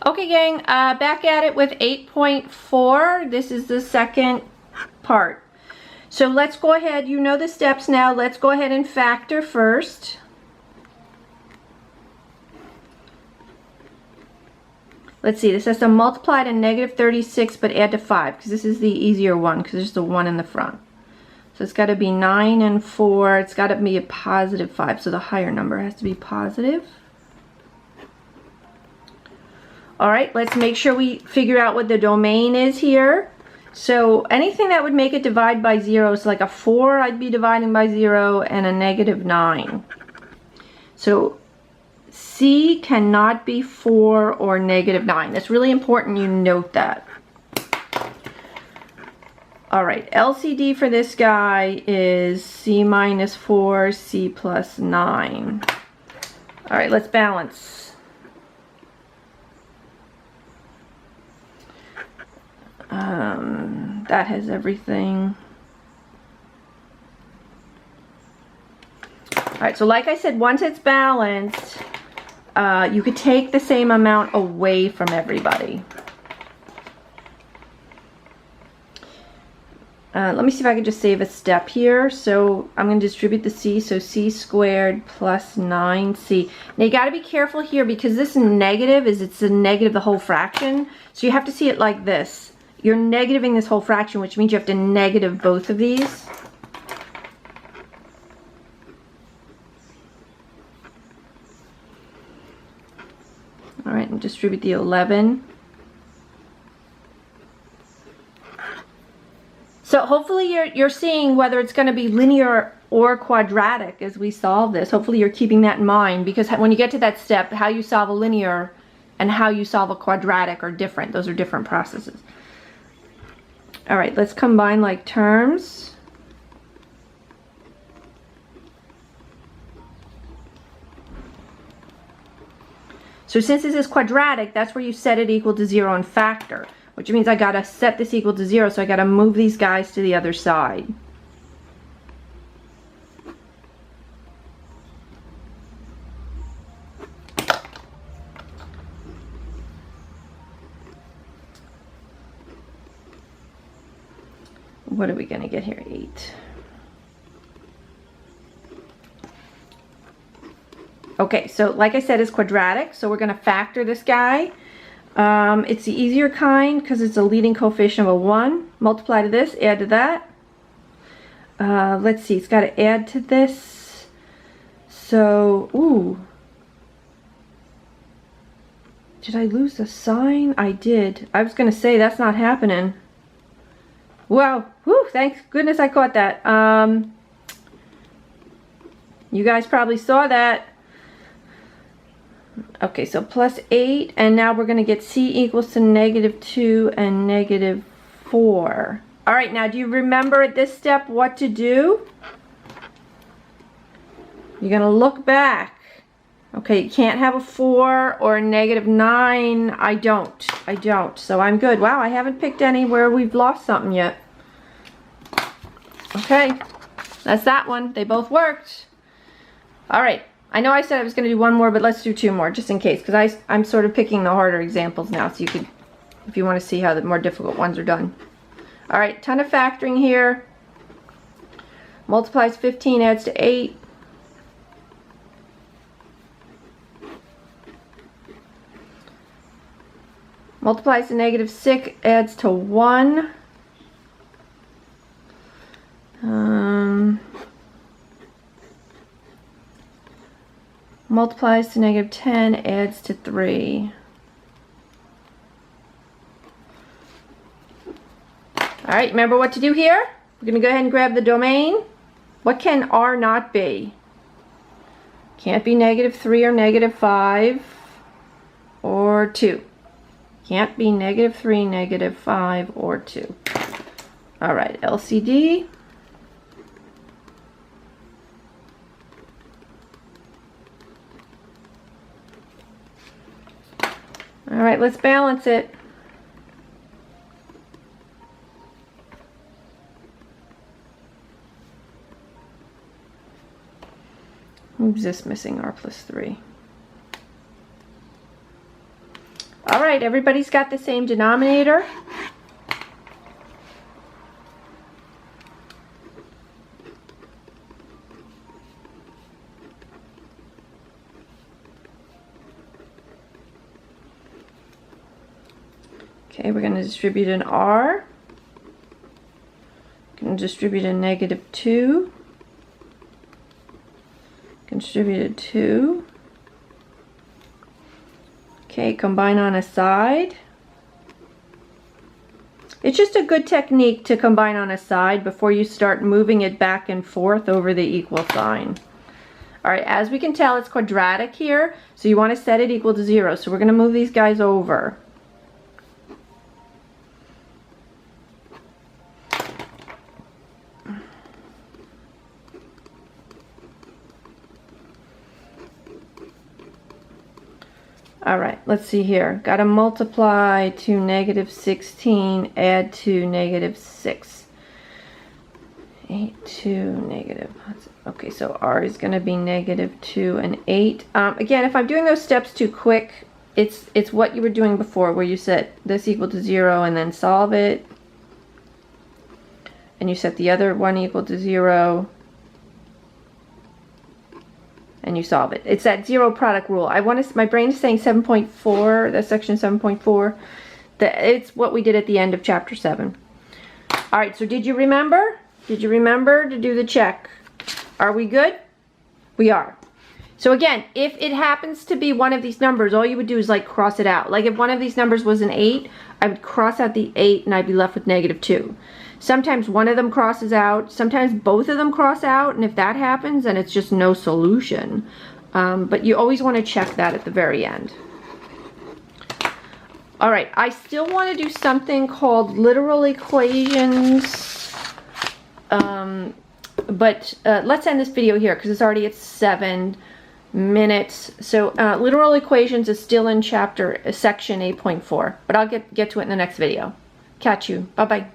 Okay, gang, back at it with 8.4. This is the second part. So let's go ahead, you know the steps now. Let's go ahead and factor first. Let's see, this has to multiply to negative 36 but add to 5 because this is the easier one because there's the 1 in the front. So it's got to be 9 and 4. It's got to be a positive 5, so the higher number has to be positive. Alright, let's make sure we figure out what the domain is here. So anything that would make it divide by 0, so like a 4 I'd be dividing by 0 and a negative 9. So C cannot be 4 or negative 9. That's really important you note that. Alright, LCD for this guy is C minus 4, C plus 9. Alright, let's balance. That has everything. Alright, so like I said, once it's balanced, you could take the same amount away from everybody. Let me see if I can just save a step here. So I'm going to distribute the C, so C squared plus 9C. Now you got to be careful here because this negative it's a negative the whole fraction. So you have to see it like this. You're negativing this whole fraction, which means you have to negative both of these. All right, and distribute the 11. So hopefully you're seeing whether it's going to be linear or quadratic as we solve this. Hopefully you're keeping that in mind because when you get to that step, how you solve a linear and how you solve a quadratic are different. Those are different processes. All right, let's combine like terms. So since this is quadratic, that's where you set it equal to 0 and factor, which means I gotta set this equal to 0, so I gotta move these guys to the other side. What are we gonna get here? 8. Okay, so like I said, it's quadratic, so we're gonna factor this guy. It's the easier kind because it's a leading coefficient of a 1. Multiply to this, add to that. Let's see, it's got to add to this. So, ooh. Did I lose the sign? I did. I was going to say that's not happening. Wow. Whew, thank goodness I caught that. You guys probably saw that. Okay, so plus 8, and now we're going to get C equals to negative 2 and negative 4. All right, now do you remember at this step what to do? You're going to look back. Okay, you can't have a 4 or a negative 9. I don't. So I'm good. Wow, I haven't picked any where we've lost something yet. Okay, that's that one. They both worked. All right. I know I said I was going to do one more, but let's do 2 more just in case, because I'm sort of picking the harder examples now, so you could, if you want to see how the more difficult ones are done. All right, ton of factoring here. Multiplies 15, adds to 8. Multiplies to negative 6, adds to 1. Multiplies to negative 10, adds to 3. Alright, remember what to do here? We're going to go ahead and grab the domain. What can R not be? Can't be negative 3 or negative 5 or 2. Can't be negative 3, negative 5, or 2. Alright, LCD. Alright, let's balance it. Who's this missing? R plus 3. All right, everybody's got the same denominator. Okay, we're going to distribute an R. Going to distribute a -2. Distribute a 2. Okay, combine on a side. It's just a good technique to combine on a side before you start moving it back and forth over the equal sign. All right, as we can tell, it's quadratic here, so you want to set it equal to 0. So we're going to move these guys over. All right, let's see here. Got to multiply to -16, add to -6. 8 to negative. Okay, so R is going to be -2 and 8. Again, if I'm doing those steps too quick, it's what you were doing before, where you set this equal to 0 and then solve it. And you set the other one equal to 0. And you solve it. It's that zero product rule. My brain is saying 7.4, that's section 7.4. It's what we did at the end of chapter 7. All right, so did you remember? Did you remember to do the check? Are we good? We are. So again, if it happens to be one of these numbers, all you would do is like cross it out. Like if one of these numbers was an 8, I would cross out the 8 and I'd be left with -2. Sometimes one of them crosses out, sometimes both of them cross out, and if that happens, then it's just no solution. But you always want to check that at the very end. All right, I still want to do something called literal equations, but let's end this video here because it's already at 7 minutes. So literal equations is still in section 8.4, but I'll get to it in the next video. Catch you. Bye-bye.